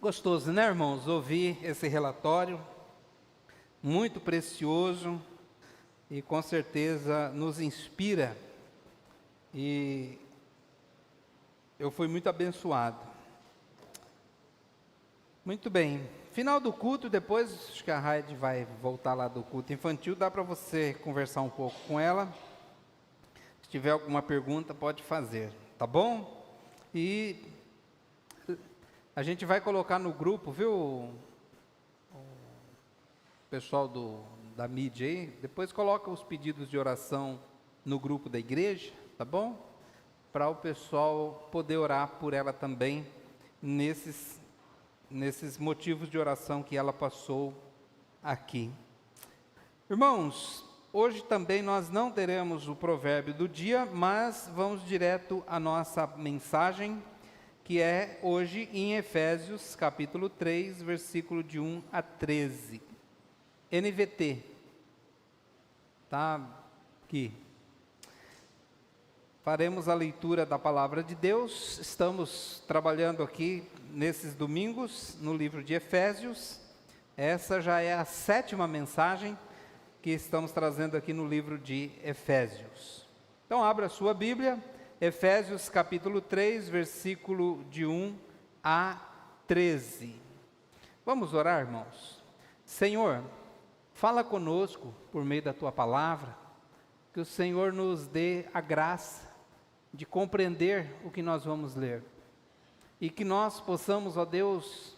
Gostoso, né, irmãos? Ouvir esse relatório, muito precioso e com certeza nos inspira. E eu fui muito abençoado. Muito bem. Final do culto, depois acho que a Raide vai voltar lá do culto infantil, dá para você conversar um pouco com ela. Se tiver alguma pergunta, pode fazer, tá bom? E a gente vai colocar no grupo, viu, o pessoal da mídia aí, depois coloca os pedidos de oração no grupo da igreja, tá bom? Para o pessoal poder orar por ela também, nesses motivos de oração que ela passou aqui. Irmãos, hoje também nós não teremos o provérbio do dia, mas vamos direto à nossa mensagem, que é hoje em Efésios, capítulo 3, versículo de 1 a 13. NVT. Tá aqui. Faremos a leitura da palavra de Deus. Estamos trabalhando aqui nesses domingos no livro de Efésios. Essa já é a 7ª mensagem que estamos trazendo aqui no livro de Efésios. Então abra a sua Bíblia, Efésios capítulo 3, versículo de 1 a 13. Vamos orar, irmãos? Senhor, fala conosco por meio da Tua palavra, que o Senhor nos dê a graça de compreender o que nós vamos ler, e que nós possamos, ó Deus,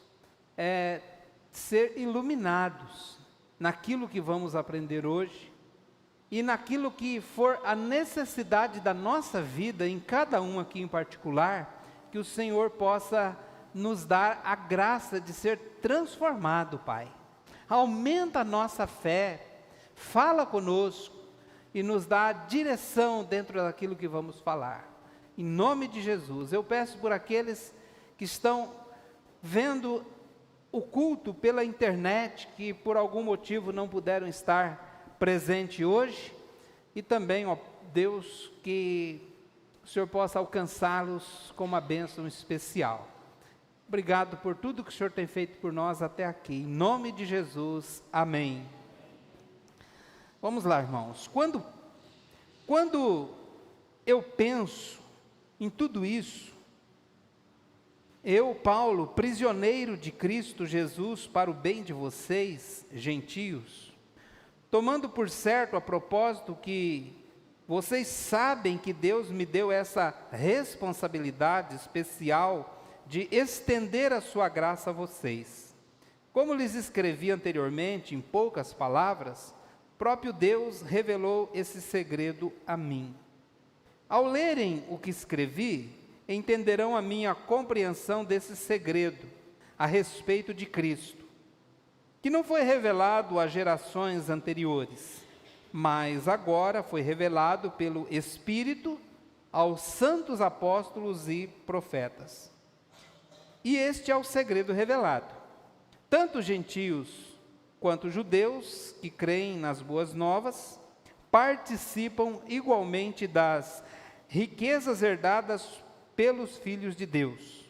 ser iluminados naquilo que vamos aprender hoje, e naquilo que for a necessidade da nossa vida, em cada um aqui em particular, que o Senhor possa nos dar a graça de ser transformado, Pai. Aumenta a nossa fé, fala conosco e nos dá a direção dentro daquilo que vamos falar. Em nome de Jesus, eu peço por aqueles que estão vendo o culto pela internet, que por algum motivo não puderam estar presente hoje, e também, ó Deus, que o Senhor possa alcançá-los com uma bênção especial. Obrigado por tudo que o Senhor tem feito por nós até aqui, em nome de Jesus, amém. Vamos lá, irmãos. Quando eu penso em tudo isso, eu, Paulo, prisioneiro de Cristo Jesus para o bem de vocês, gentios, tomando por certo a propósito que vocês sabem que Deus me deu essa responsabilidade especial de estender a sua graça a vocês. Como lhes escrevi anteriormente, em poucas palavras, próprio Deus revelou esse segredo a mim. Ao lerem o que escrevi, entenderão a minha compreensão desse segredo a respeito de Cristo, que não foi revelado a gerações anteriores, mas agora foi revelado pelo Espírito aos santos apóstolos e profetas. E este é o segredo revelado. Tanto gentios quanto judeus que creem nas boas novas participam igualmente das riquezas herdadas pelos filhos de Deus.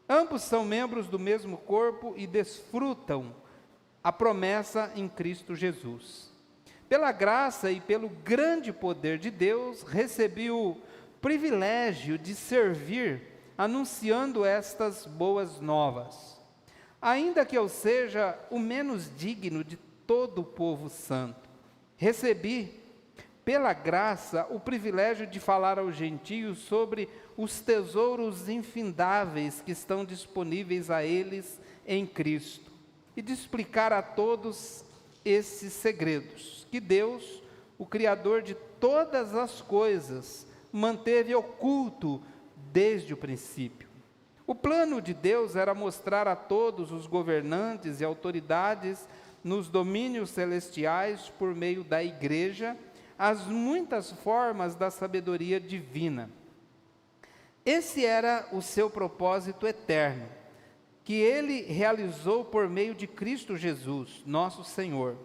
Ambos são membros do mesmo corpo e desfrutam a promessa em Cristo Jesus. Pela graça e pelo grande poder de Deus, recebi o privilégio de servir anunciando estas boas novas. Ainda que eu seja o menos digno de todo o povo santo, recebi pela graça o privilégio de falar aos gentios sobre os tesouros infindáveis que estão disponíveis a eles em Cristo, e de explicar a todos esses segredos que Deus, o Criador de todas as coisas, manteve oculto desde o princípio. O plano de Deus era mostrar a todos os governantes e autoridades nos domínios celestiais, por meio da igreja, as muitas formas da sabedoria divina. Esse era o seu propósito eterno, que ele realizou por meio de Cristo Jesus, nosso Senhor.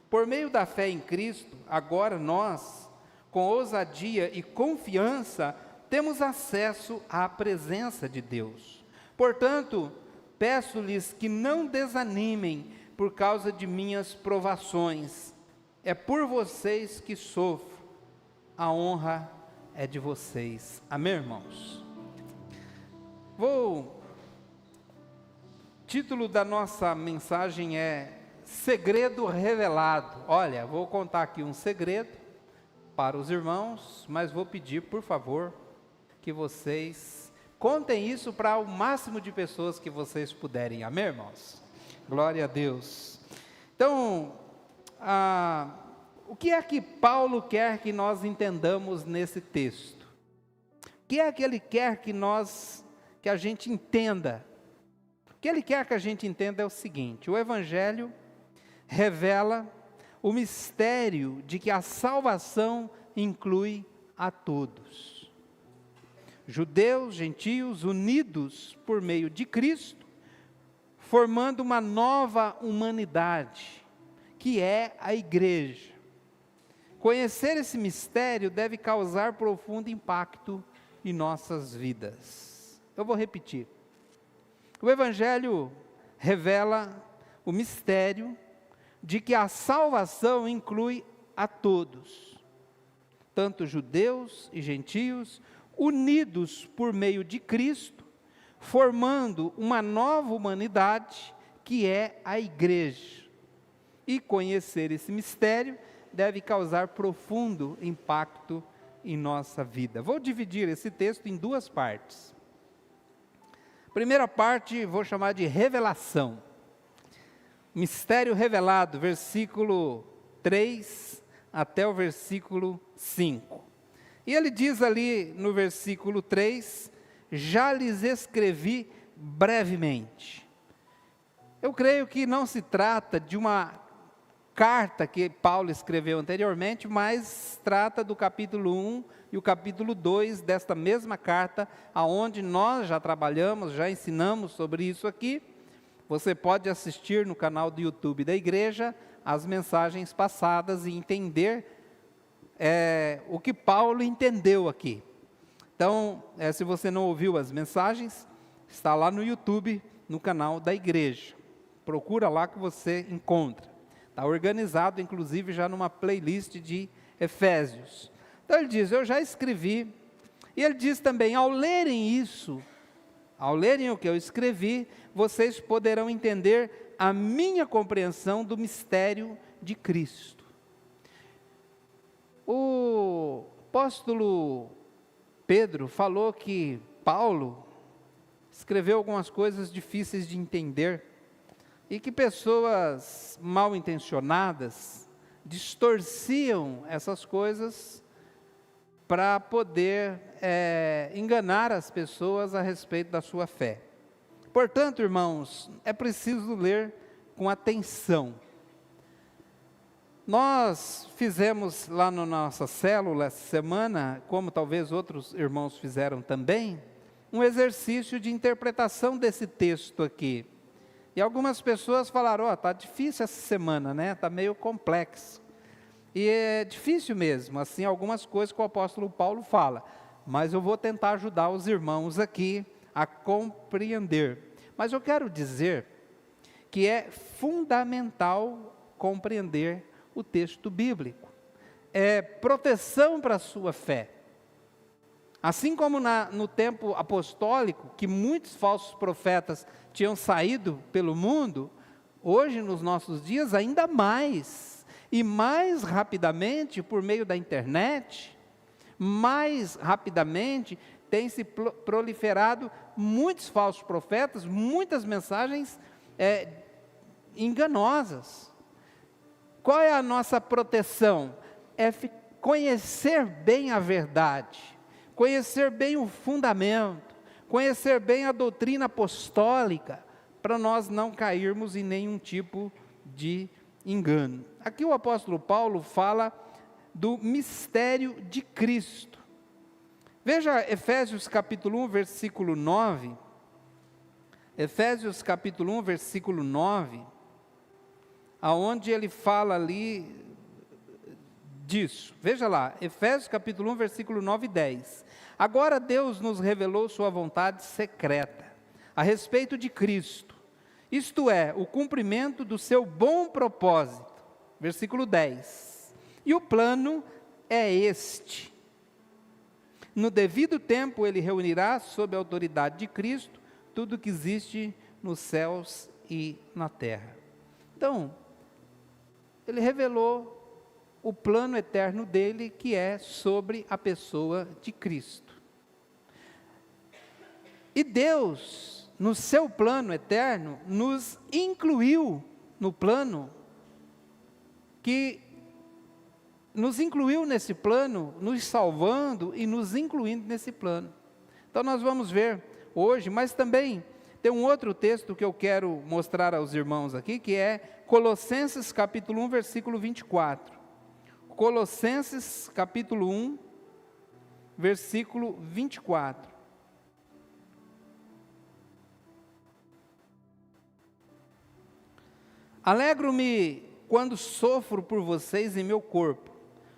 Por meio da fé em Cristo, agora nós, com ousadia e confiança, temos acesso à presença de Deus. Portanto, peço-lhes que não desanimem por causa de minhas provações. É por vocês que sofro, a honra é de vocês. Amém, irmãos? Título da nossa mensagem é Segredo Revelado. Olha, vou contar aqui um segredo para os irmãos, mas vou pedir, por favor, que vocês contem isso para o máximo de pessoas que vocês puderem. Amém, irmãos? Glória a Deus. Então, o que é que Paulo quer que nós entendamos nesse texto? O que é que ele quer que a gente entenda? O que ele quer que a gente entenda é o seguinte: o Evangelho revela o mistério de que a salvação inclui a todos. Judeus, gentios, unidos por meio de Cristo, formando uma nova humanidade, que é a igreja. Conhecer esse mistério deve causar profundo impacto em nossas vidas. Eu vou repetir. O Evangelho revela o mistério de que a salvação inclui a todos, tanto judeus e gentios, unidos por meio de Cristo, formando uma nova humanidade, que é a igreja. E conhecer esse mistério deve causar profundo impacto em nossa vida. Vou dividir esse texto em duas partes. Primeira parte, vou chamar de revelação. Mistério revelado, versículo 3 até o versículo 5. E ele diz ali no versículo 3, já lhes escrevi brevemente. Eu creio que não se trata de uma carta que Paulo escreveu anteriormente, mas trata do capítulo 1 e o capítulo 2 desta mesma carta, aonde nós já trabalhamos, já ensinamos sobre isso aqui. Você pode assistir no canal do YouTube da igreja as mensagens passadas e entender o que Paulo entendeu aqui. Então, se você não ouviu as mensagens, está lá no YouTube, no canal da igreja. Procura lá que você encontra. Está organizado, inclusive, já numa playlist de Efésios. Então ele diz, eu já escrevi. E ele diz também, ao lerem isso, ao lerem o que eu escrevi, vocês poderão entender a minha compreensão do mistério de Cristo. O apóstolo Pedro falou que Paulo escreveu algumas coisas difíceis de entender e que pessoas mal intencionadas distorciam essas coisas para poder enganar as pessoas a respeito da sua fé. Portanto, irmãos, é preciso ler com atenção. Nós fizemos lá na nossa célula essa semana, como talvez outros irmãos fizeram também, um exercício de interpretação desse texto aqui. E algumas pessoas falaram, está difícil essa semana, né? Está meio complexo. E é difícil mesmo, assim, algumas coisas que o apóstolo Paulo fala. Mas eu vou tentar ajudar os irmãos aqui a compreender. Mas eu quero dizer que é fundamental compreender o texto bíblico. É proteção para a sua fé. Assim como no tempo apostólico, que muitos falsos profetas tinham saído pelo mundo, hoje nos nossos dias ainda mais, e mais rapidamente por meio da internet, mais rapidamente tem se proliferado muitos falsos profetas, muitas mensagens enganosas. Qual é a nossa proteção? É conhecer bem a verdade, conhecer bem o fundamento, conhecer bem a doutrina apostólica, para nós não cairmos em nenhum tipo de engano. Aqui o apóstolo Paulo fala do mistério de Cristo. Veja Efésios capítulo 1, versículo 9. Efésios capítulo 1, versículo 9, aonde ele fala ali disso. Veja lá, Efésios capítulo 1, versículo 9 e 10. Agora Deus nos revelou sua vontade secreta, a respeito de Cristo, isto é, o cumprimento do seu bom propósito. Versículo 10. E o plano é este: no devido tempo ele reunirá sob a autoridade de Cristo tudo que existe nos céus e na terra. Então, ele revelou o plano eterno dele, que é sobre a pessoa de Cristo. E Deus, no seu plano eterno, nos incluiu no plano, nos incluiu nesse plano, nos salvando e nos incluindo nesse plano. Então nós vamos ver hoje, mas também tem um outro texto que eu quero mostrar aos irmãos aqui, que é Colossenses capítulo 1, versículo 24. Colossenses capítulo 1, versículo 24. Alegro-me quando sofro por vocês em meu corpo,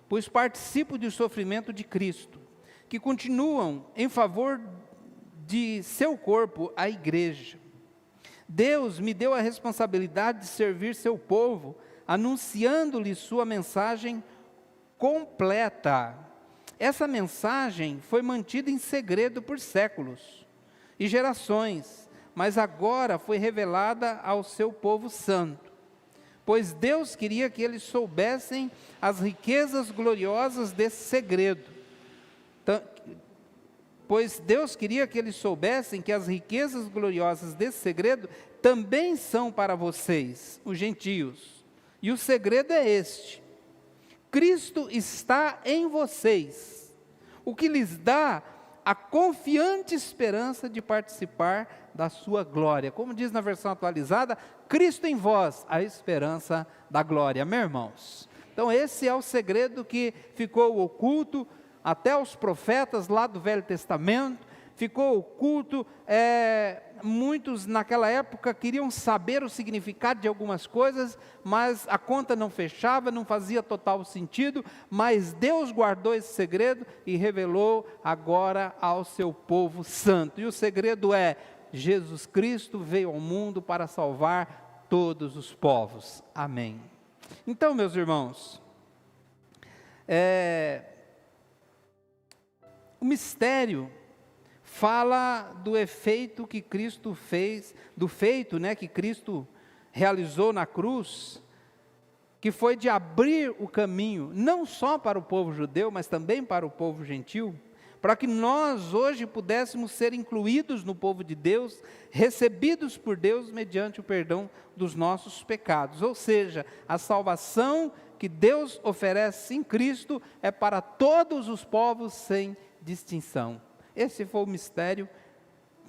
pois participo do sofrimento de Cristo, que continuam em favor de seu corpo, a igreja. Deus me deu a responsabilidade de servir seu povo, anunciando-lhe sua mensagem completa. Essa mensagem foi mantida em segredo por séculos e gerações, mas agora foi revelada ao seu povo santo. Pois Deus queria que eles soubessem as riquezas gloriosas desse segredo. Pois Deus queria que eles soubessem que as riquezas gloriosas desse segredo também são para vocês, os gentios. E o segredo é este: Cristo está em vocês, o que lhes dá a confiante esperança de participar da sua glória. Como diz na versão atualizada, Cristo em vós, a esperança da glória. Meus irmãos, então esse é o segredo que ficou oculto até os profetas lá do Velho Testamento, ficou oculto. Muitos naquela época queriam saber o significado de algumas coisas, mas a conta não fechava, não fazia total sentido, mas Deus guardou esse segredo e revelou agora ao seu povo santo. E o segredo é: Jesus Cristo veio ao mundo para salvar todos os povos. Amém. Então, meus irmãos, o mistério fala do efeito que Cristo fez, do feito, que Cristo realizou na cruz, que foi de abrir o caminho, não só para o povo judeu, mas também para o povo gentil, para que nós hoje pudéssemos ser incluídos no povo de Deus, recebidos por Deus mediante o perdão dos nossos pecados. Ou seja, a salvação que Deus oferece em Cristo é para todos os povos sem distinção. Esse foi o mistério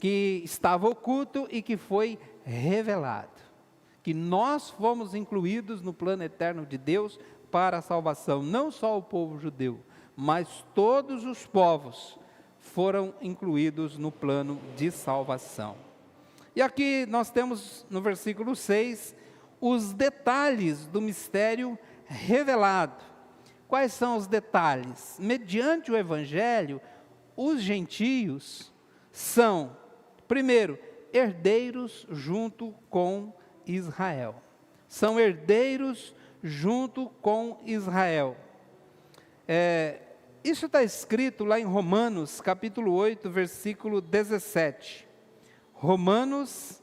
que estava oculto e que foi revelado. Que nós fomos incluídos no plano eterno de Deus para a salvação. Não só o povo judeu, mas todos os povos foram incluídos no plano de salvação. E aqui nós temos no versículo 6, os detalhes do mistério revelado. Quais são os detalhes? Mediante o Evangelho, os gentios são, primeiro, herdeiros junto com Israel. São herdeiros junto com Israel. Isso está escrito lá em Romanos, capítulo 8, versículo 17. Romanos,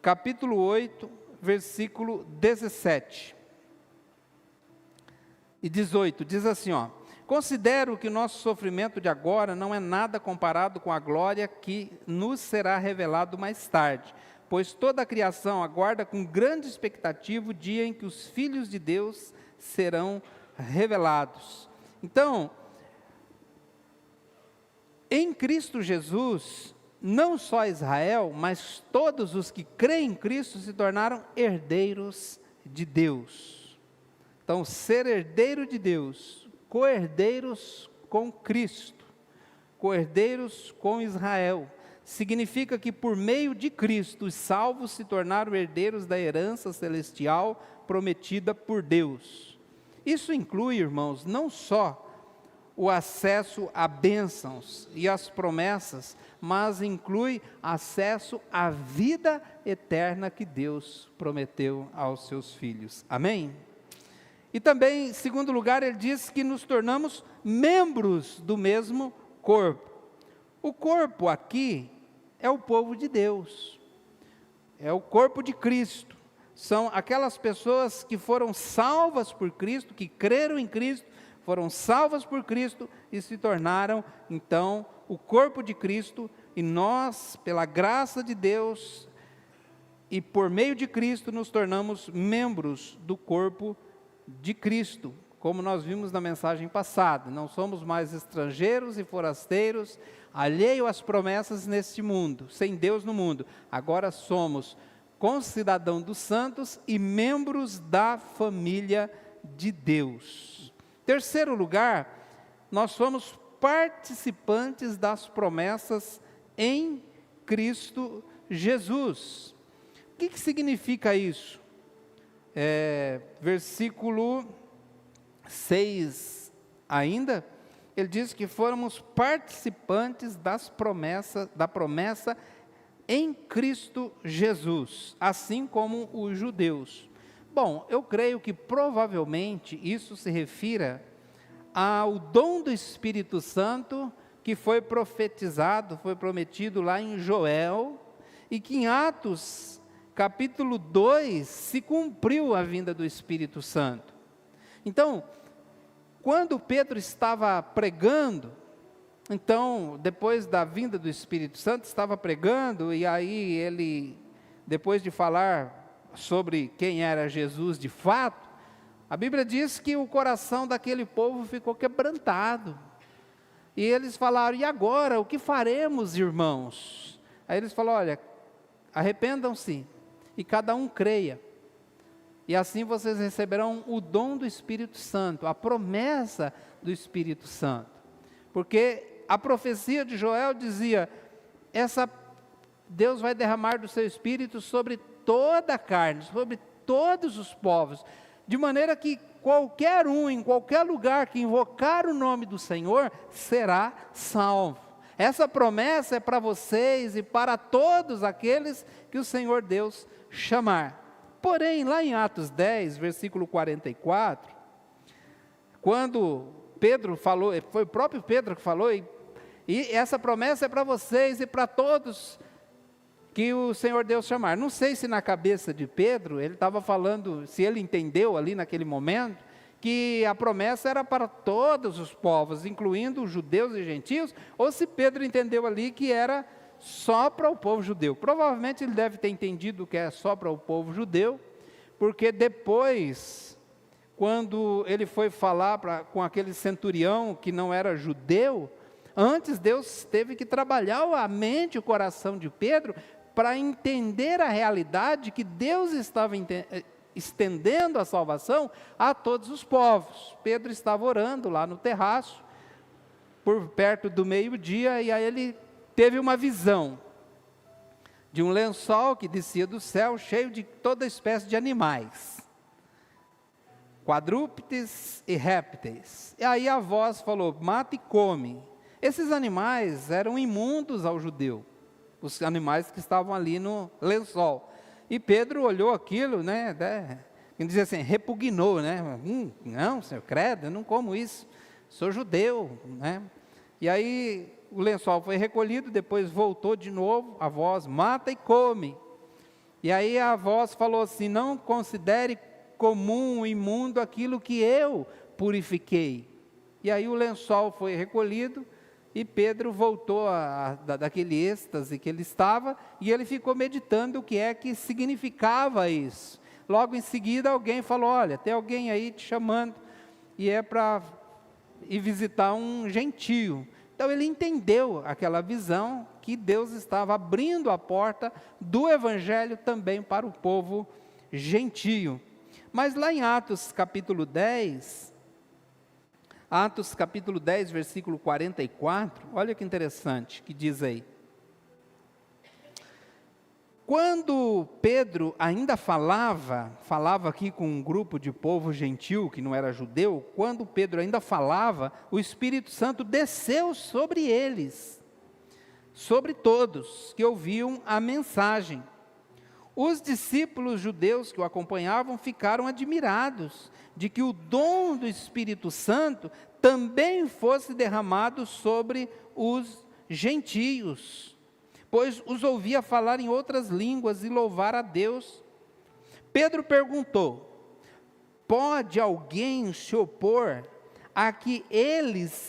capítulo 8, versículo 17. E 18, diz assim, considero que o nosso sofrimento de agora não é nada comparado com a glória que nos será revelado mais tarde, pois toda a criação aguarda com grande expectativa o dia em que os filhos de Deus serão revelados. Então, em Cristo Jesus, não só Israel, mas todos os que creem em Cristo se tornaram herdeiros de Deus. Então, ser herdeiro de Deus, co-herdeiros com Cristo, co-herdeiros com Israel, significa que por meio de Cristo, os salvos se tornaram herdeiros da herança celestial prometida por Deus. Isso inclui, irmãos, não só o acesso a bênçãos e as promessas, mas inclui acesso à vida eterna que Deus prometeu aos seus filhos. Amém? E também, em segundo lugar, ele diz que nos tornamos membros do mesmo corpo. O corpo aqui é o povo de Deus, é o corpo de Cristo. São aquelas pessoas que foram salvas por Cristo, que creram em Cristo, foram salvas por Cristo e se tornaram, então, o corpo de Cristo. E nós, pela graça de Deus e por meio de Cristo, nos tornamos membros do corpo de Cristo, como nós vimos na mensagem passada. Não somos mais estrangeiros e forasteiros, alheios às promessas neste mundo, sem Deus no mundo. Agora somos concidadãos dos santos e membros da família de Deus. Terceiro lugar, nós somos participantes das promessas em Cristo Jesus. O que significa isso? Versículo 6 ainda, ele diz que fomos participantes da promessa em Cristo Jesus, assim como os judeus. Bom, eu creio que provavelmente isso se refira ao dom do Espírito Santo que foi profetizado, foi prometido lá em Joel, e que em Atos capítulo 2 se cumpriu a vinda do Espírito Santo. Então, quando Pedro estava pregando, então, depois da vinda do Espírito Santo, estava pregando, e aí ele, depois de falar sobre quem era Jesus de fato, a Bíblia diz que o coração daquele povo ficou quebrantado. E eles falaram: e agora, o que faremos, irmãos? Aí eles falaram: olha, arrependam-se e cada um creia. E assim vocês receberão o dom do Espírito Santo, a promessa do Espírito Santo. Porque a profecia de Joel dizia: Deus vai derramar do seu Espírito sobre toda a carne, sobre todos os povos, de maneira que qualquer um, em qualquer lugar que invocar o nome do Senhor, será salvo. Essa promessa é para vocês e para todos aqueles que o Senhor Deus chamar. Porém, lá em Atos 10, versículo 44, quando Pedro falou, foi o próprio Pedro que falou, e essa promessa é para vocês e para todos que o Senhor Deus chamar. Não sei se na cabeça de Pedro, ele estava falando, se ele entendeu ali naquele momento, que a promessa era para todos os povos, incluindo os judeus e gentios, ou se Pedro entendeu ali que era só para o povo judeu. Provavelmente ele deve ter entendido que é só para o povo judeu, porque depois, quando ele foi falar com aquele centurião que não era judeu, antes Deus teve que trabalhar a mente e o coração de Pedro para entender a realidade que Deus estava estendendo a salvação a todos os povos. Pedro estava orando lá no terraço, por perto do meio-dia, e aí ele teve uma visão de um lençol que descia do céu, cheio de toda espécie de animais, quadrúpedes e répteis. E aí a voz falou: mata e come. Esses animais eram imundos ao judeu, os animais que estavam ali no lençol. E Pedro olhou aquilo, e dizia assim, repugnou, não, Senhor, credo, eu não como isso, sou judeu, E aí o lençol foi recolhido, depois voltou de novo, a voz: mata e come. E aí a voz falou assim: não considere comum, imundo aquilo que eu purifiquei. E aí o lençol foi recolhido, e Pedro voltou daquele êxtase que ele estava, e ele ficou meditando o que é que significava isso. Logo em seguida alguém falou: olha, tem alguém aí te chamando, e é para ir visitar um gentio. Então ele entendeu aquela visão, que Deus estava abrindo a porta do Evangelho também para o povo gentio. Mas lá em Atos capítulo 10, versículo 44, olha que interessante que diz aí. Quando Pedro ainda falava aqui com um grupo de povo gentil, que não era judeu, quando Pedro ainda falava, o Espírito Santo desceu sobre eles, sobre todos que ouviam a mensagem. Os discípulos judeus que o acompanhavam ficaram admirados de que o dom do Espírito Santo também fosse derramado sobre os gentios, pois os ouvia falar em outras línguas e louvar a Deus. Pedro perguntou: pode alguém se opor a que eles,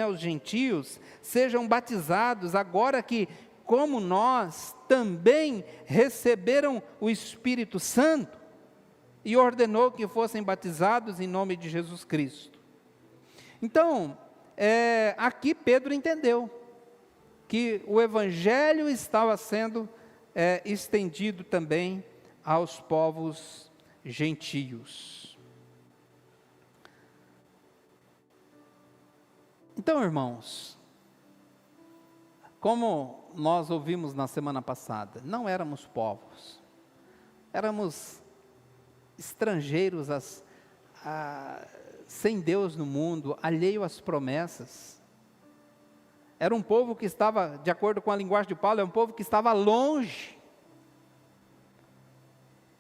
os gentios, sejam batizados, agora que, como nós, também receberam o Espírito Santo? E ordenou que fossem batizados em nome de Jesus Cristo. Então, aqui Pedro entendeu que o Evangelho estava sendo estendido também aos povos gentios. Então, irmãos, como nós ouvimos na semana passada, não éramos povos, éramos estrangeiros sem Deus no mundo, alheio às promessas. Era um povo que estava, de acordo com a linguagem de Paulo, é um povo que estava longe.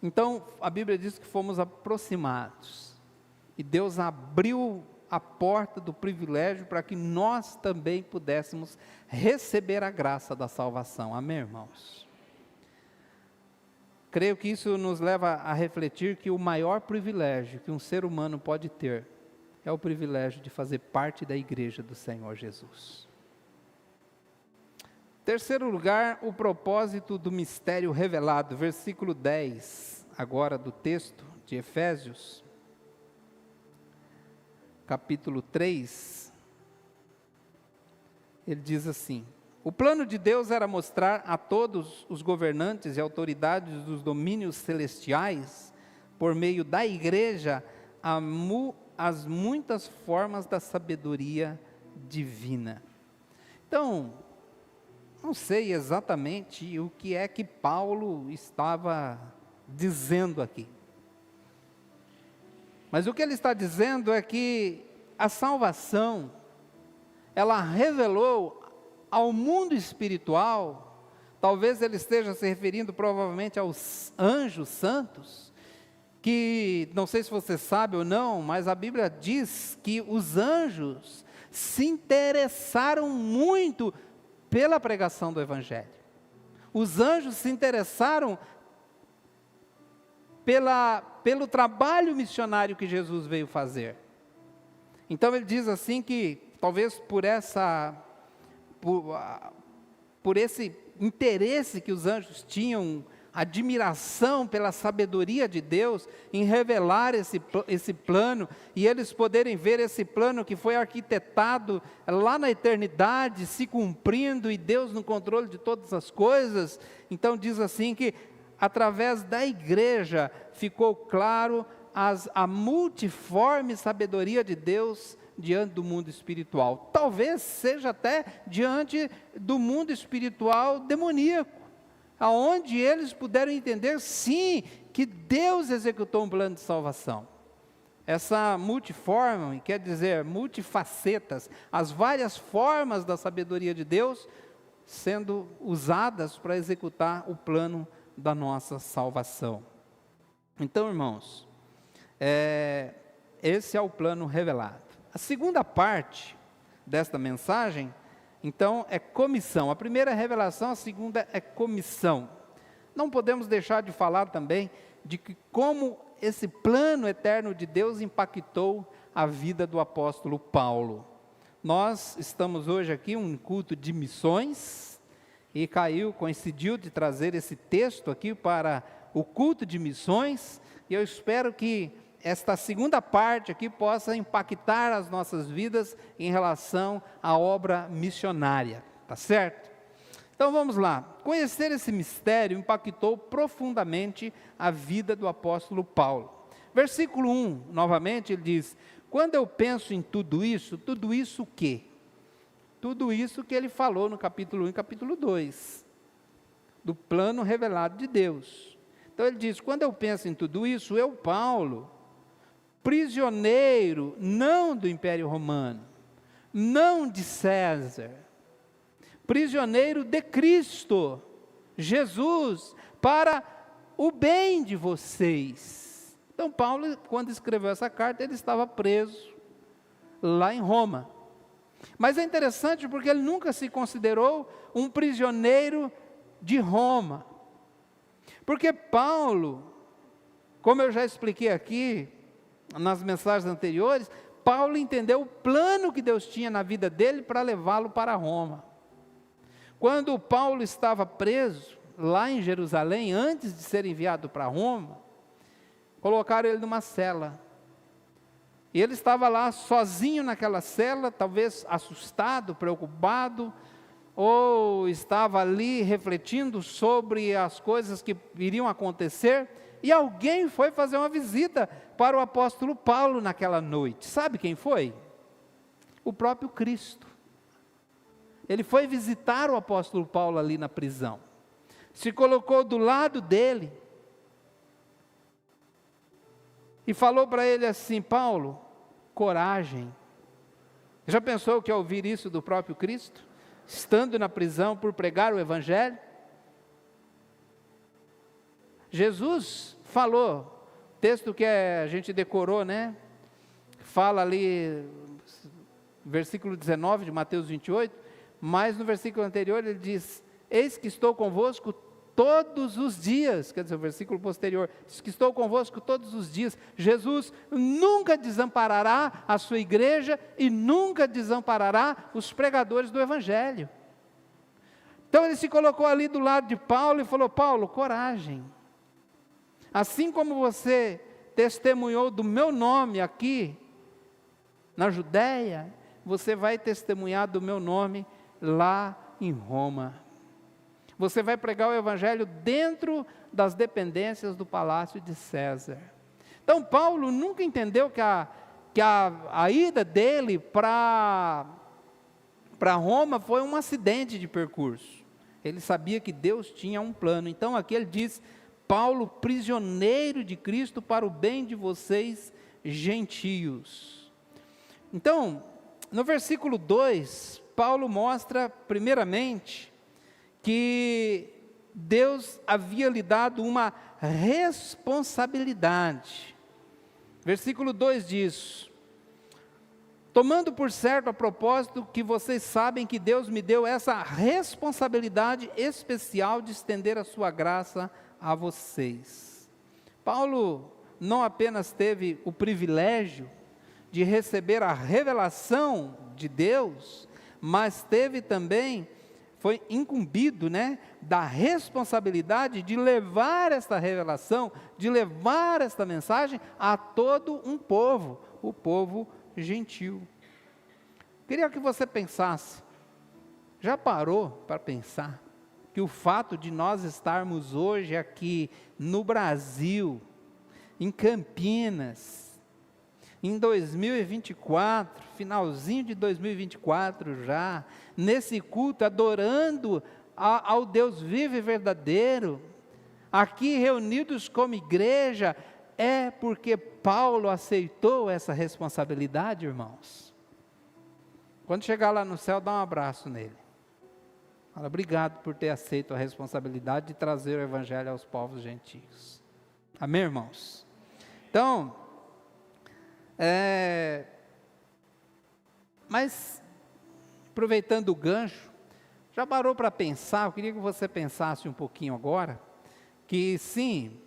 Então, a Bíblia diz que fomos aproximados, e Deus abriu a porta do privilégio para que nós também pudéssemos receber a graça da salvação. Amém, irmãos? Creio que isso nos leva a refletir que o maior privilégio que um ser humano pode ter é o privilégio de fazer parte da igreja do Senhor Jesus. Terceiro lugar, o propósito do mistério revelado, versículo 10, agora do texto de Efésios, capítulo 3, ele diz assim: o plano de Deus era mostrar a todos os governantes e autoridades dos domínios celestiais, por meio da igreja, as muitas formas da sabedoria divina. Então, não sei exatamente o que é que Paulo estava dizendo aqui. Mas o que ele está dizendo é que a salvação, ela revelou ao mundo espiritual, talvez ele esteja se referindo provavelmente aos anjos santos, que não sei se você sabe ou não, mas a Bíblia diz que os anjos se interessaram muito pela pregação do Evangelho. Os anjos se interessaram pelo trabalho missionário que Jesus veio fazer. Então ele diz assim que, talvez por esse interesse que os anjos tinham, admiração pela sabedoria de Deus, em revelar esse plano, e eles poderem ver esse plano que foi arquitetado lá na eternidade, se cumprindo, e Deus no controle de todas as coisas. Então diz assim que, através da igreja, ficou claro a multiforme sabedoria de Deus diante do mundo espiritual. Talvez seja até diante do mundo espiritual demoníaco, aonde eles puderam entender, sim, que Deus executou um plano de salvação. Essa multiforme, quer dizer, multifacetas, as várias formas da sabedoria de Deus sendo usadas para executar o plano da nossa salvação. Então, irmãos, esse é o plano revelado. A segunda parte desta mensagem, então, é comissão. A primeira é revelação, a segunda é comissão. Não podemos deixar de falar também de que como esse plano eterno de Deus impactou a vida do apóstolo Paulo. Nós estamos hoje aqui um culto de missões, e coincidiu de trazer esse texto aqui para o culto de missões, e eu espero que esta segunda parte aqui possa impactar as nossas vidas em relação à obra missionária, tá certo? Então vamos lá. Conhecer esse mistério impactou profundamente a vida do apóstolo Paulo. Versículo 1, novamente, ele diz: quando eu penso em tudo isso o quê? Tudo isso que ele falou no capítulo 1 e capítulo 2, do plano revelado de Deus. Então ele diz: quando eu penso em tudo isso, eu, Paulo, prisioneiro, não do Império Romano, não de César, prisioneiro de Cristo, Jesus, para o bem de vocês. Então Paulo, quando escreveu essa carta, ele estava preso lá em Roma. Mas é interessante porque ele nunca se considerou um prisioneiro de Roma. Porque Paulo, como eu já expliquei aqui nas mensagens anteriores, Paulo entendeu o plano que Deus tinha na vida dele para levá-lo para Roma. Quando Paulo estava preso lá em Jerusalém, antes de ser enviado para Roma, colocaram ele numa cela. E ele estava lá sozinho naquela cela, talvez assustado, preocupado, ou estava ali refletindo sobre as coisas que iriam acontecer, e alguém foi fazer uma visita para o apóstolo Paulo naquela noite. Sabe quem foi? O próprio Cristo. Ele foi visitar o apóstolo Paulo ali na prisão, se colocou do lado dele, e falou para ele assim: Paulo, coragem. Já pensou que ao ouvir isso do próprio Cristo, estando na prisão por pregar o Evangelho? Jesus falou, texto que a gente decorou, né? Fala ali, versículo 19 de Mateus 28, mas no versículo anterior ele diz: eis que estou convosco todos os dias, quer dizer, o versículo posterior, diz que estou convosco todos os dias. Jesus nunca desamparará a sua igreja e nunca desamparará os pregadores do Evangelho. Então ele se colocou ali do lado de Paulo e falou: Paulo, coragem. Assim como você testemunhou do meu nome aqui na Judéia, você vai testemunhar do meu nome lá em Roma. Você vai pregar o Evangelho dentro das dependências do palácio de César. Então Paulo nunca entendeu que a ida dele para Roma foi um acidente de percurso. Ele sabia que Deus tinha um plano. Então aqui ele diz: Paulo, prisioneiro de Cristo para o bem de vocês, gentios. Então, no versículo 2, Paulo mostra primeiramente que Deus havia lhe dado uma responsabilidade. Versículo 2 diz: tomando por certo a propósito que vocês sabem que Deus me deu essa responsabilidade especial de estender a sua graça a vocês. Paulo não apenas teve o privilégio de receber a revelação de Deus, mas teve também, foi incumbido, da responsabilidade de levar esta revelação, de levar esta mensagem a todo um povo, o povo gentil. Queria que você pensasse, já parou para pensar que o fato de nós estarmos hoje aqui no Brasil, em Campinas, em 2024, finalzinho de 2024 já, nesse culto, adorando ao Deus vivo e verdadeiro, aqui reunidos como igreja, é porque Paulo aceitou essa responsabilidade, irmãos. Quando chegar lá no céu, dá um abraço nele. Fala: obrigado por ter aceito a responsabilidade de trazer o Evangelho aos povos gentios. Amém, irmãos? Então, mas, aproveitando o gancho, já parou para pensar? Eu queria que você pensasse um pouquinho agora, que sim,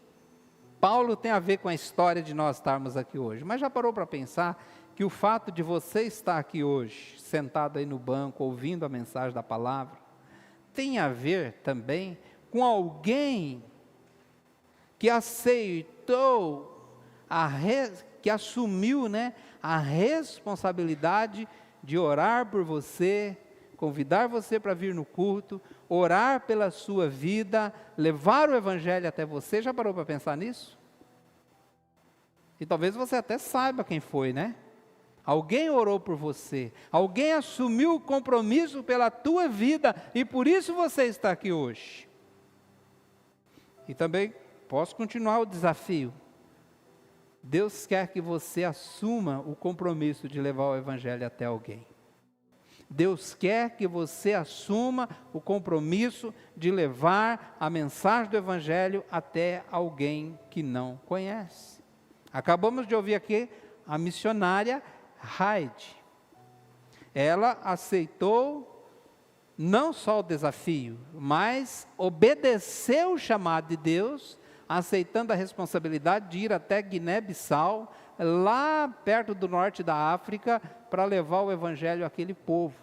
Paulo tem a ver com a história de nós estarmos aqui hoje, mas já parou para pensar que o fato de você estar aqui hoje, sentado aí no banco, ouvindo a mensagem da palavra, tem a ver também com alguém que aceitou, que assumiu, a responsabilidade de orar por você, convidar você para vir no culto, orar pela sua vida, levar o Evangelho até você. Já parou para pensar nisso? E talvez você até saiba quem foi, Alguém orou por você, alguém assumiu o compromisso pela tua vida, e por isso você está aqui hoje. E também posso continuar o desafio. Deus quer que você assuma o compromisso de levar o Evangelho até alguém. Deus quer que você assuma o compromisso de levar a mensagem do Evangelho até alguém que não conhece. Acabamos de ouvir aqui a missionária Heidi. Ela aceitou não só o desafio, mas obedeceu o chamado de Deus, aceitando a responsabilidade de ir até Guiné-Bissau, lá perto do norte da África, para levar o Evangelho àquele povo.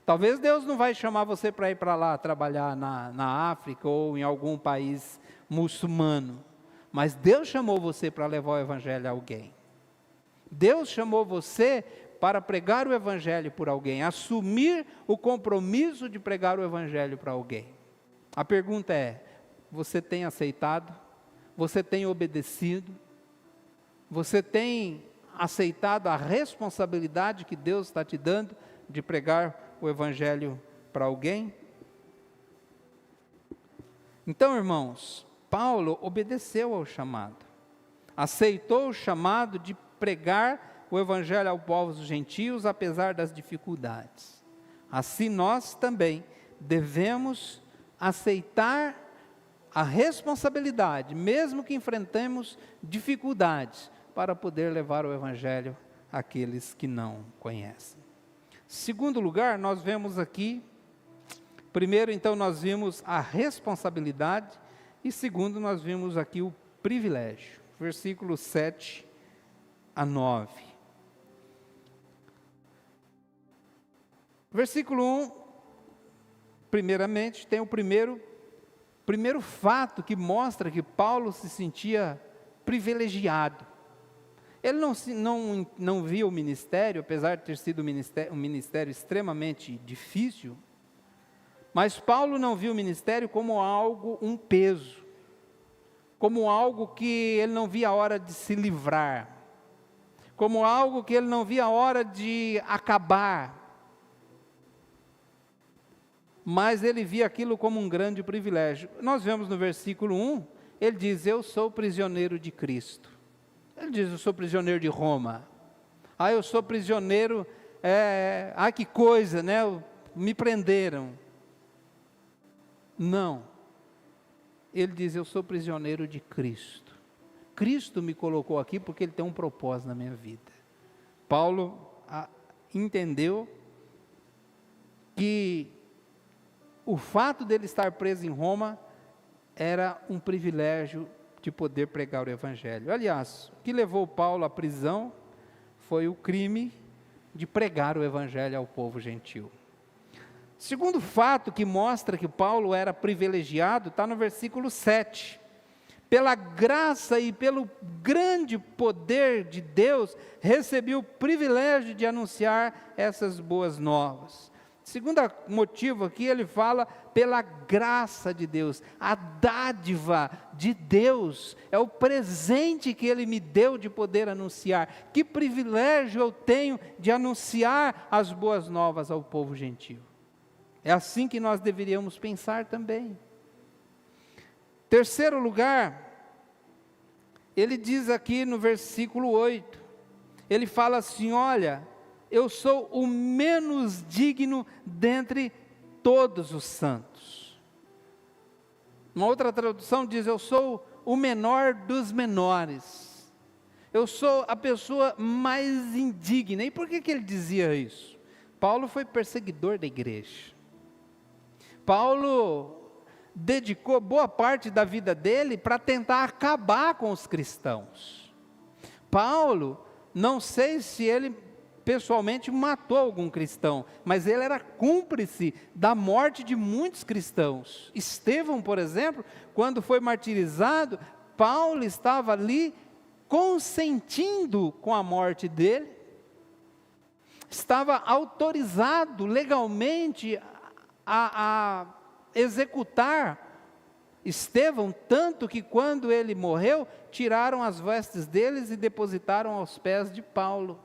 Talvez Deus não vai chamar você para ir para lá trabalhar na África ou em algum país muçulmano, mas Deus chamou você para levar o Evangelho a alguém. Deus chamou você para pregar o Evangelho por alguém, assumir o compromisso de pregar o Evangelho para alguém. A pergunta é: você tem aceitado? Você tem obedecido? Você tem aceitado a responsabilidade que Deus está te dando de pregar o Evangelho para alguém? Então, irmãos, Paulo obedeceu ao chamado, aceitou o chamado de pregar o Evangelho aos povos gentios, apesar das dificuldades. Assim nós também devemos aceitar a responsabilidade, mesmo que enfrentemos dificuldades, para poder levar o Evangelho àqueles que não conhecem. Segundo lugar, nós vemos aqui, primeiro então nós vimos a responsabilidade, e segundo nós vimos aqui o privilégio, versículos 7 a 9. Versículo 1, primeiramente, tem o primeiro fato que mostra que Paulo se sentia privilegiado. Ele não via o ministério, apesar de ter sido um ministério extremamente difícil, mas Paulo não viu o ministério como algo, um peso, como algo que ele não via a hora de se livrar, como algo que ele não via a hora de acabar, mas ele via aquilo como um grande privilégio. Nós vemos no versículo 1, ele diz: eu sou prisioneiro de Cristo. Ele diz: eu sou prisioneiro de Roma. Eu sou prisioneiro, que coisa, né? Me prenderam. Não. Ele diz: eu sou prisioneiro de Cristo. Cristo me colocou aqui porque Ele tem um propósito na minha vida. Paulo entendeu que o fato dele estar preso em Roma era um privilégio de poder pregar o Evangelho. Aliás, o que levou Paulo à prisão foi o crime de pregar o Evangelho ao povo gentil. Segundo fato que mostra que Paulo era privilegiado, está no versículo 7. Pela graça e pelo grande poder de Deus, recebi o privilégio de anunciar essas boas novas. Segundo motivo aqui, ele fala pela graça de Deus, a dádiva de Deus, é o presente que Ele me deu de poder anunciar. Que privilégio eu tenho de anunciar as boas novas ao povo gentil. É assim que nós deveríamos pensar também. Terceiro lugar, ele diz aqui no versículo 8, ele fala assim: olha, eu sou o menos digno dentre todos os santos. Uma outra tradução diz: eu sou o menor dos menores. Eu sou a pessoa mais indigna. E por que ele dizia isso? Paulo foi perseguidor da igreja. Paulo dedicou boa parte da vida dele para tentar acabar com os cristãos. Paulo, não sei se ele pessoalmente matou algum cristão, mas ele era cúmplice da morte de muitos cristãos. Estevão, por exemplo, quando foi martirizado, Paulo estava ali consentindo com a morte dele, estava autorizado legalmente a executar Estevão, tanto que quando ele morreu, tiraram as vestes deles e depositaram aos pés de Paulo.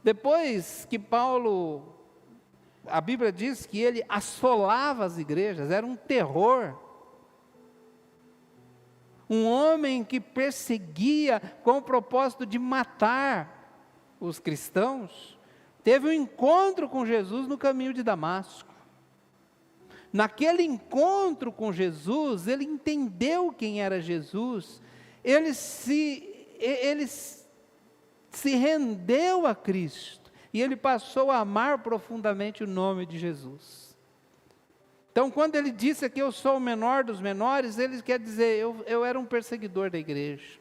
Depois que Paulo, a Bíblia diz que ele assolava as igrejas, era um terror. Um homem que perseguia com o propósito de matar os cristãos, teve um encontro com Jesus no caminho de Damasco. Naquele encontro com Jesus, ele entendeu quem era Jesus, ele se rendeu a Cristo, e ele passou a amar profundamente o nome de Jesus. Então, quando ele disse aqui, eu sou o menor dos menores, ele quer dizer, eu era um perseguidor da igreja.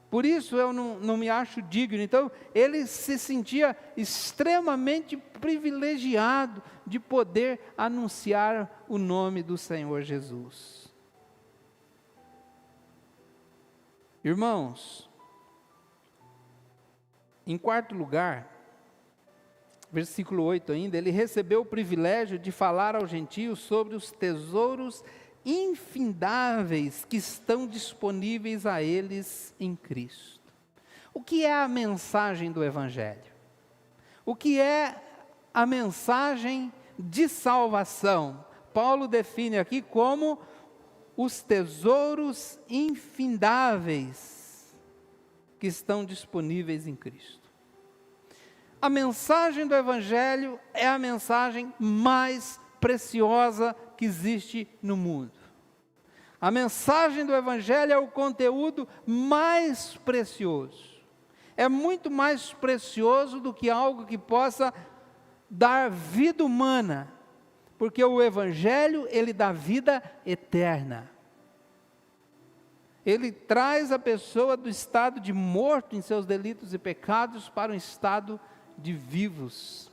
Por isso eu não me acho digno. Então, ele se sentia extremamente privilegiado de poder anunciar o nome do Senhor Jesus. Irmãos, em quarto lugar, versículo 8 ainda, ele recebeu o privilégio de falar aos gentios sobre os tesouros infindáveis que estão disponíveis a eles em Cristo. O que é a mensagem do Evangelho? O que é a mensagem de salvação? Paulo define aqui como os tesouros infindáveis que estão disponíveis em Cristo. A mensagem do Evangelho é a mensagem mais preciosa que existe no mundo. A mensagem do Evangelho é o conteúdo mais precioso. É muito mais precioso do que algo que possa dar vida humana, porque o Evangelho, ele dá vida eterna. Ele traz a pessoa do estado de morto em seus delitos e pecados para um estado de vivos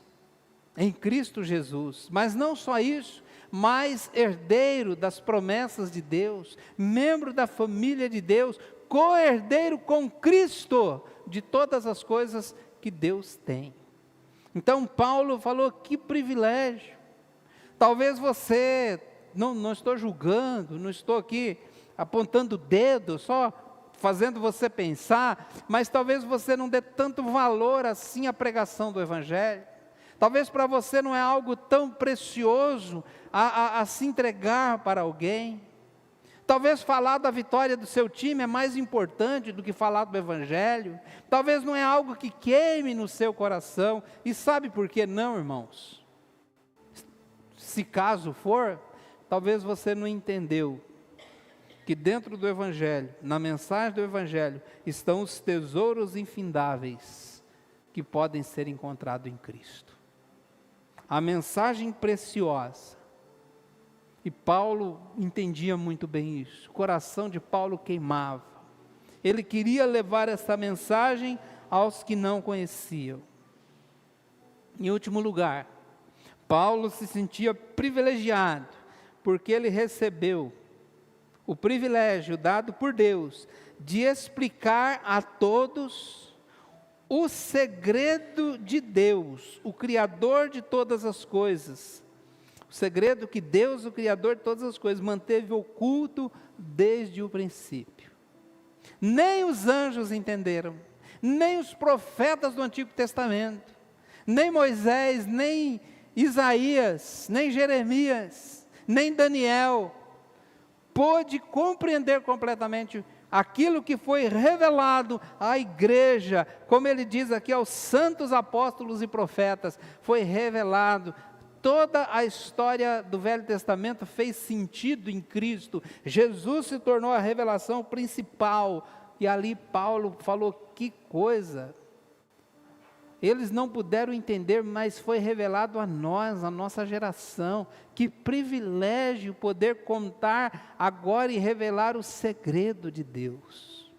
em Cristo Jesus. Mas não só isso, mas herdeiro das promessas de Deus, membro da família de Deus, co-herdeiro com Cristo de todas as coisas que Deus tem. Então Paulo falou, que privilégio. Talvez você, não estou julgando, não estou aqui apontando o dedo, só fazendo você pensar, mas talvez você não dê tanto valor assim à pregação do Evangelho. Talvez para você não é algo tão precioso a se entregar para alguém. Talvez falar da vitória do seu time é mais importante do que falar do Evangelho. Talvez não é algo que queime no seu coração. E sabe por que não, irmãos? Se caso for, talvez você não entendeu que dentro do Evangelho, na mensagem do Evangelho, estão os tesouros infindáveis que podem ser encontrados em Cristo. A mensagem preciosa. E Paulo entendia muito bem isso. O coração de Paulo queimava. Ele queria levar essa mensagem aos que não conheciam. Em último lugar, Paulo se sentia privilegiado, porque ele recebeu o privilégio dado por Deus de explicar a todos o segredo de Deus, o Criador de todas as coisas. O segredo que Deus, o Criador de todas as coisas, manteve oculto desde o princípio. Nem os anjos entenderam, nem os profetas do Antigo Testamento, nem Moisés, nem Isaías, nem Jeremias, nem Daniel, pôde compreender completamente aquilo que foi revelado à igreja, como ele diz aqui aos santos apóstolos e profetas, foi revelado. Toda a história do Velho Testamento fez sentido em Cristo. Jesus se tornou a revelação principal. E ali Paulo falou, que coisa. Eles não puderam entender, mas foi revelado a nós, a nossa geração. Que privilégio poder contar agora e revelar o segredo de Deus.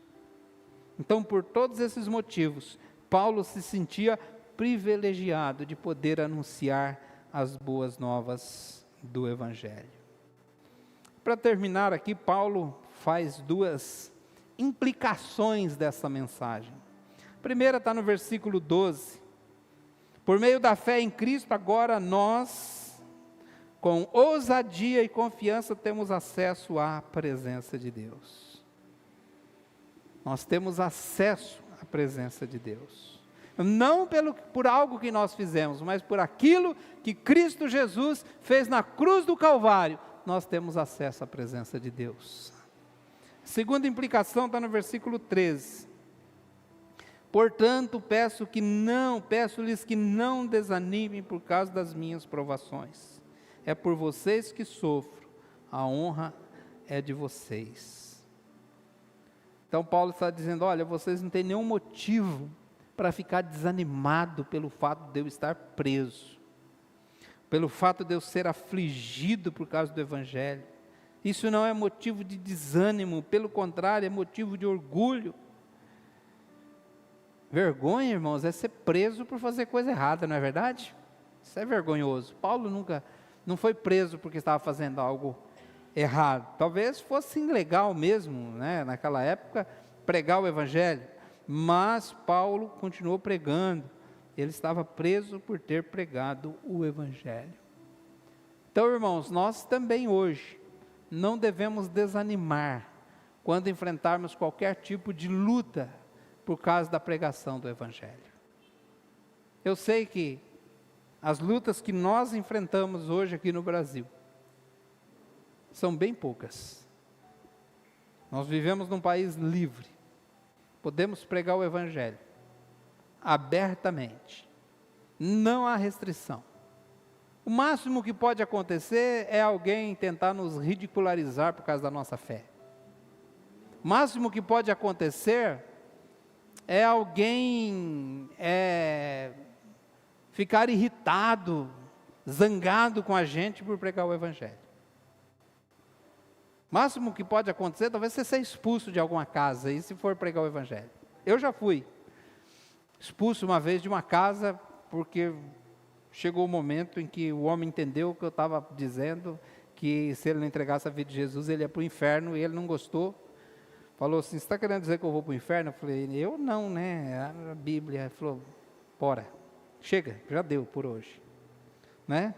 Então, por todos esses motivos, Paulo se sentia privilegiado de poder anunciar as boas novas do Evangelho. Para terminar aqui, Paulo faz duas implicações dessa mensagem. A primeira está no versículo 12. Por meio da fé em Cristo, agora nós, com ousadia e confiança, temos acesso à presença de Deus. Nós temos acesso à presença de Deus. Não por algo que nós fizemos, mas por aquilo que Cristo Jesus fez na cruz do Calvário, nós temos acesso à presença de Deus. A segunda implicação está no versículo 13. Portanto, peço-lhes que não desanimem por causa das minhas provações. É por vocês que sofro, a honra é de vocês. Então Paulo está dizendo, olha, vocês não têm nenhum motivo para ficar desanimado pelo fato de eu estar preso, pelo fato de eu ser afligido por causa do Evangelho. Isso não é motivo de desânimo, pelo contrário, é motivo de orgulho. Vergonha, irmãos, é ser preso por fazer coisa errada, não é verdade? Isso é vergonhoso. Paulo não foi preso porque estava fazendo algo errado. Talvez fosse ilegal mesmo, né, naquela época, pregar o Evangelho. Mas Paulo continuou pregando. Ele estava preso por ter pregado o Evangelho. Então, irmãos, nós também hoje não devemos desanimar quando enfrentarmos qualquer tipo de luta por causa da pregação do Evangelho. Eu sei que as lutas que nós enfrentamos hoje aqui no Brasil são bem poucas. Nós vivemos num país livre, podemos pregar o Evangelho abertamente, não há restrição. O máximo que pode acontecer é alguém tentar nos ridicularizar por causa da nossa fé. O máximo que pode acontecer é alguém ficar irritado, zangado com a gente por pregar o Evangelho. O máximo que pode acontecer, talvez você ser expulso de alguma casa, e se for pregar o Evangelho. Eu já fui expulso uma vez de uma casa, porque chegou o momento em que o homem entendeu o que eu estava dizendo, que se ele não entregasse a vida de Jesus, ele ia para o inferno, e ele não gostou. Falou assim, você está querendo dizer que eu vou para o inferno? Eu falei, eu não, né? A Bíblia. Ele falou, bora, chega, já deu por hoje. Né?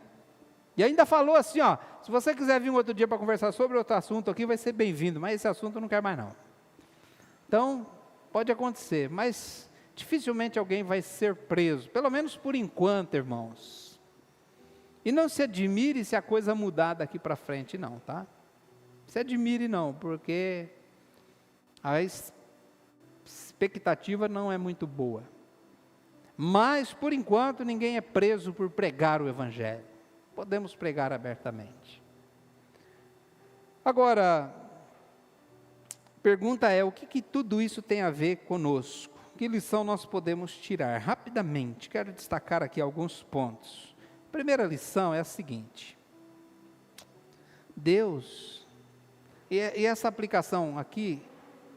E ainda falou assim, ó, se você quiser vir um outro dia para conversar sobre outro assunto aqui, vai ser bem-vindo, mas esse assunto eu não quero mais não. Então, pode acontecer, mas dificilmente alguém vai ser preso, pelo menos por enquanto, irmãos. E não se admire se a coisa mudar daqui para frente, não, tá? Se admire não, porque a expectativa não é muito boa. Mas, por enquanto, ninguém é preso por pregar o Evangelho. Podemos pregar abertamente. Agora, pergunta é, o que tudo isso tem a ver conosco? Que lição nós podemos tirar? Rapidamente, quero destacar aqui alguns pontos. A primeira lição é a seguinte. Deus, e essa aplicação aqui,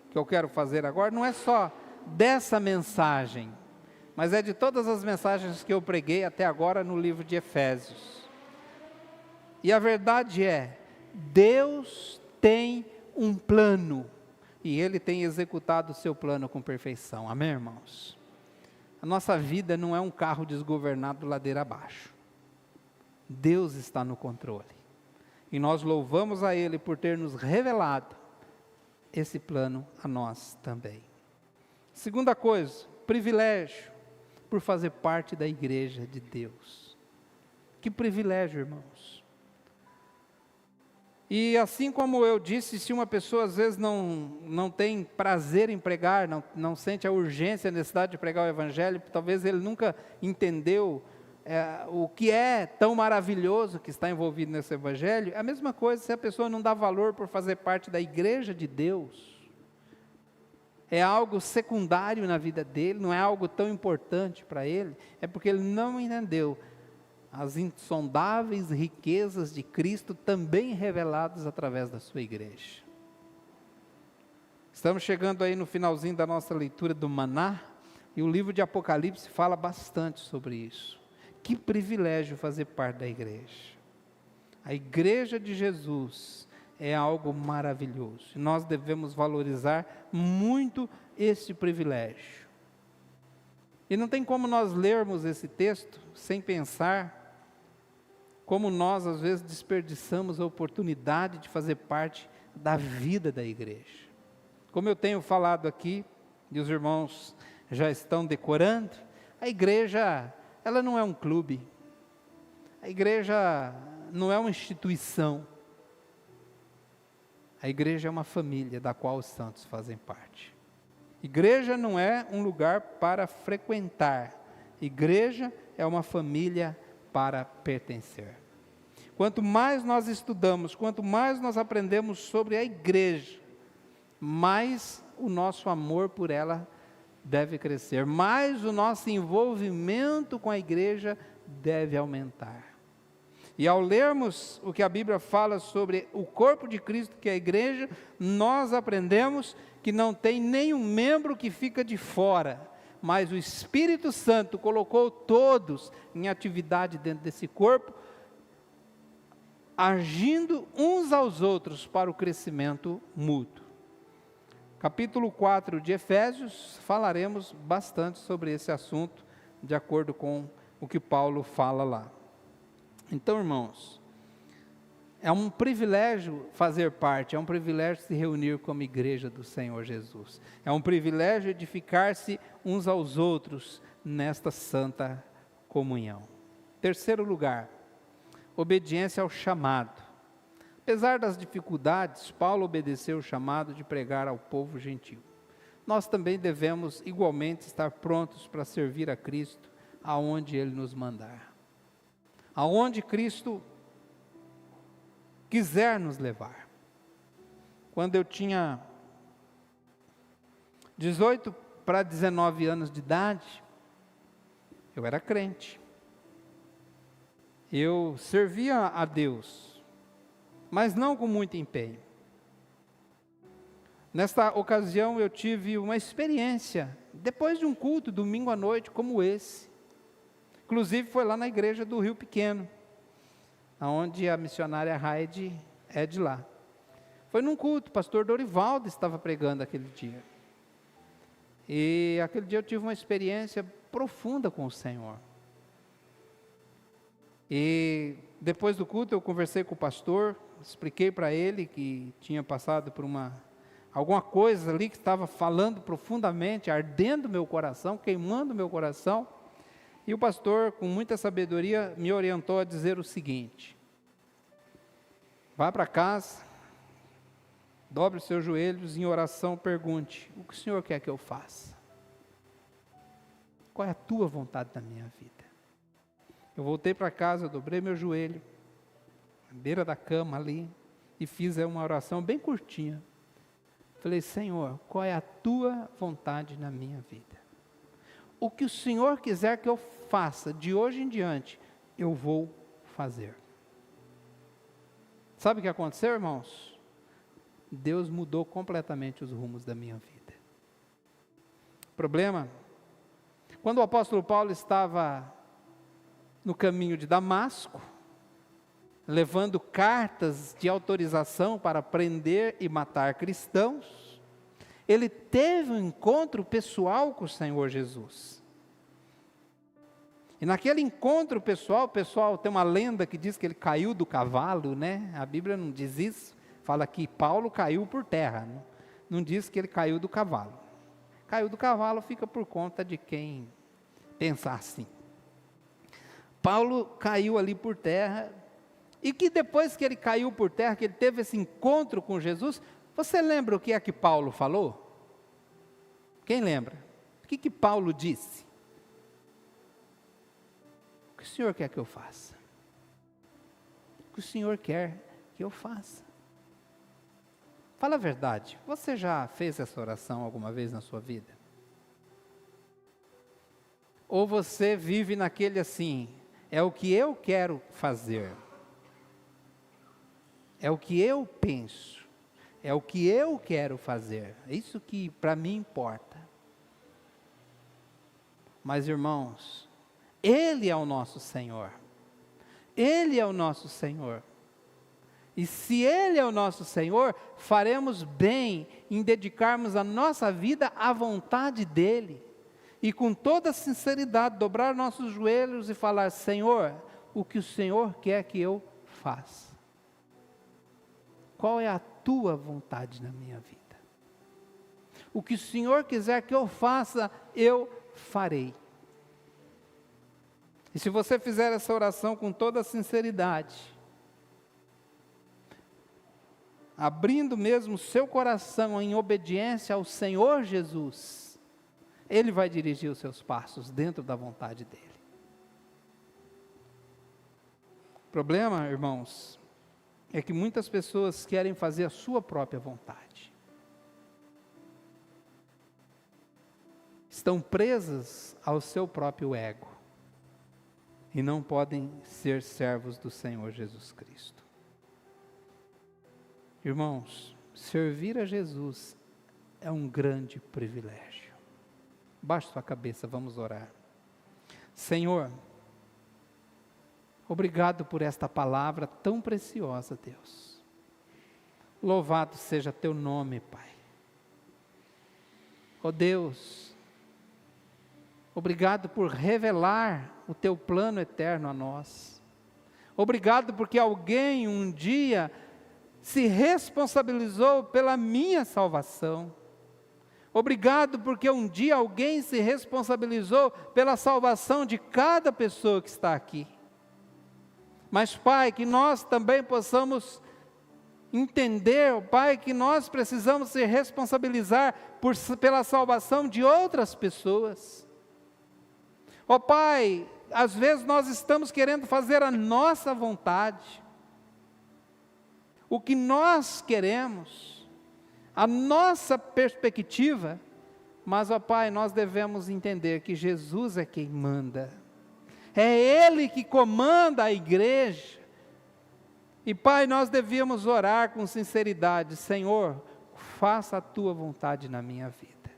que eu quero fazer agora, não é só dessa mensagem, mas é de todas as mensagens que eu preguei até agora no livro de Efésios. E a verdade é, Deus tem um plano, e Ele tem executado o seu plano com perfeição, amém, irmãos? A nossa vida não é um carro desgovernado ladeira abaixo, Deus está no controle, e nós louvamos a Ele por ter nos revelado esse plano a nós também. Segunda coisa, privilégio, por fazer parte da igreja de Deus. Que privilégio, irmãos. E assim como eu disse, se uma pessoa às vezes não tem prazer em pregar, não sente a urgência, a necessidade de pregar o Evangelho, talvez ele nunca entendeu o que é tão maravilhoso que está envolvido nesse Evangelho. É a mesma coisa se a pessoa não dá valor por fazer parte da igreja de Deus. É algo secundário na vida dele, não é algo tão importante para ele, é porque ele não entendeu as insondáveis riquezas de Cristo também reveladas através da sua igreja. Estamos chegando aí no finalzinho da nossa leitura do Maná, e o livro de Apocalipse fala bastante sobre isso. Que privilégio fazer parte da igreja. A igreja de Jesus é algo maravilhoso, e nós devemos valorizar muito esse privilégio. E não tem como nós lermos esse texto sem pensar como nós às vezes desperdiçamos a oportunidade de fazer parte da vida da igreja. Como eu tenho falado aqui, e os irmãos já estão decorando, a igreja, ela não é um clube, a igreja não é uma instituição, a igreja é uma família da qual os santos fazem parte. Igreja não é um lugar para frequentar. Igreja é uma família para pertencer. Quanto mais nós estudamos, quanto mais nós aprendemos sobre a igreja, mais o nosso amor por ela deve crescer, mais o nosso envolvimento com a igreja deve aumentar. E ao lermos o que a Bíblia fala sobre o corpo de Cristo, que é a igreja, nós aprendemos que não tem nenhum membro que fica de fora, mas o Espírito Santo colocou todos em atividade dentro desse corpo, agindo uns aos outros para o crescimento mútuo. Capítulo 4 de Efésios, falaremos bastante sobre esse assunto, de acordo com o que Paulo fala lá. Então, irmãos, é um privilégio fazer parte, é um privilégio se reunir como igreja do Senhor Jesus. É um privilégio edificar-se uns aos outros nesta santa comunhão. Terceiro lugar, obediência ao chamado. Apesar das dificuldades, Paulo obedeceu o chamado de pregar ao povo gentil. Nós também devemos igualmente estar prontos para servir a Cristo aonde Ele nos mandar. Aonde Cristo quiser nos levar. Quando eu tinha 18 para 19 anos de idade, eu era crente. Eu servia a Deus, mas não com muito empenho. Nesta ocasião eu tive uma experiência, depois de um culto, domingo à noite, como esse. Inclusive foi lá na igreja do Rio Pequeno, onde a missionária Raide é de lá. Foi num culto, o pastor Dorivaldo estava pregando aquele dia. E aquele dia eu tive uma experiência profunda com o Senhor. E depois do culto eu conversei com o pastor, expliquei para ele que tinha passado por alguma coisa ali que estava falando profundamente, ardendo meu coração, queimando meu coração. E o pastor, com muita sabedoria, me orientou a dizer o seguinte: vá para casa, dobre os seus joelhos, em oração pergunte, o que o Senhor quer que eu faça? Qual é a tua vontade na minha vida? Eu voltei para casa, dobrei meu joelho, na beira da cama ali, e fiz uma oração bem curtinha. Falei, Senhor, qual é a tua vontade na minha vida? O que o Senhor quiser que eu faça, de hoje em diante, eu vou fazer. Sabe o que aconteceu, irmãos? Deus mudou completamente os rumos da minha vida. O problema, quando o apóstolo Paulo estava no caminho de Damasco, levando cartas de autorização para prender e matar cristãos, ele teve um encontro pessoal com o Senhor Jesus. E naquele encontro pessoal, tem uma lenda que diz que ele caiu do cavalo, né? A Bíblia não diz isso, fala que Paulo caiu por terra, não diz que ele caiu do cavalo. Caiu do cavalo fica por conta de quem pensar assim. Paulo caiu ali por terra, e que depois que ele caiu por terra, que ele teve esse encontro com Jesus, você lembra o que é que Paulo falou? Quem lembra? O que Paulo disse? O que o Senhor quer que eu faça? O que o Senhor quer que eu faça? Fala a verdade, você já fez essa oração alguma vez na sua vida? Ou você vive naquele assim, é o que eu quero fazer, é o que eu penso, é o que eu quero fazer, é isso que para mim importa. Mas irmãos, Ele é o nosso Senhor, Ele é o nosso Senhor, e se Ele é o nosso Senhor, faremos bem em dedicarmos a nossa vida à vontade dEle, e com toda sinceridade, dobrar nossos joelhos e falar, Senhor, o que o Senhor quer que eu faça? Qual é a tua vontade na minha vida? O que o Senhor quiser que eu faça, eu farei. E se você fizer essa oração com toda a sinceridade, abrindo mesmo seu coração em obediência ao Senhor Jesus, Ele vai dirigir os seus passos dentro da vontade dEle. O problema, irmãos, é que muitas pessoas querem fazer a sua própria vontade. Estão presas ao seu próprio ego e não podem ser servos do Senhor Jesus Cristo. Irmãos, servir a Jesus é um grande privilégio. Baixe sua cabeça, vamos orar. Senhor, obrigado por esta palavra tão preciosa, Deus. Louvado seja teu nome, Pai. Ó Deus, obrigado por revelar o teu plano eterno a nós. Obrigado porque alguém um dia se responsabilizou pela minha salvação. Obrigado porque um dia alguém se responsabilizou pela salvação de cada pessoa que está aqui. Mas, Pai, que nós também possamos entender, Pai, que nós precisamos se responsabilizar pela salvação de outras pessoas. Ó Pai, às vezes nós estamos querendo fazer a nossa vontade, o que nós queremos, a nossa perspectiva, mas, ó Pai, nós devemos entender que Jesus é quem manda, é Ele que comanda a igreja, e Pai, nós devíamos orar com sinceridade: Senhor, faça a Tua vontade na minha vida,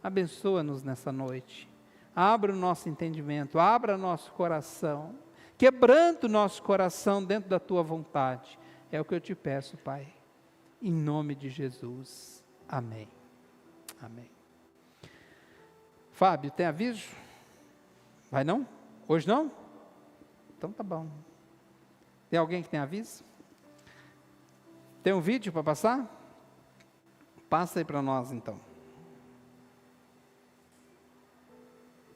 abençoa-nos nessa noite, abra o nosso entendimento, abra nosso coração, quebranta o nosso coração dentro da Tua vontade, é o que eu te peço, Pai, em nome de Jesus, amém, amém. Fábio, tem aviso? Vai não? Hoje não? Então tá bom. Tem alguém que tem aviso? Tem um vídeo para passar? Passa aí para nós então.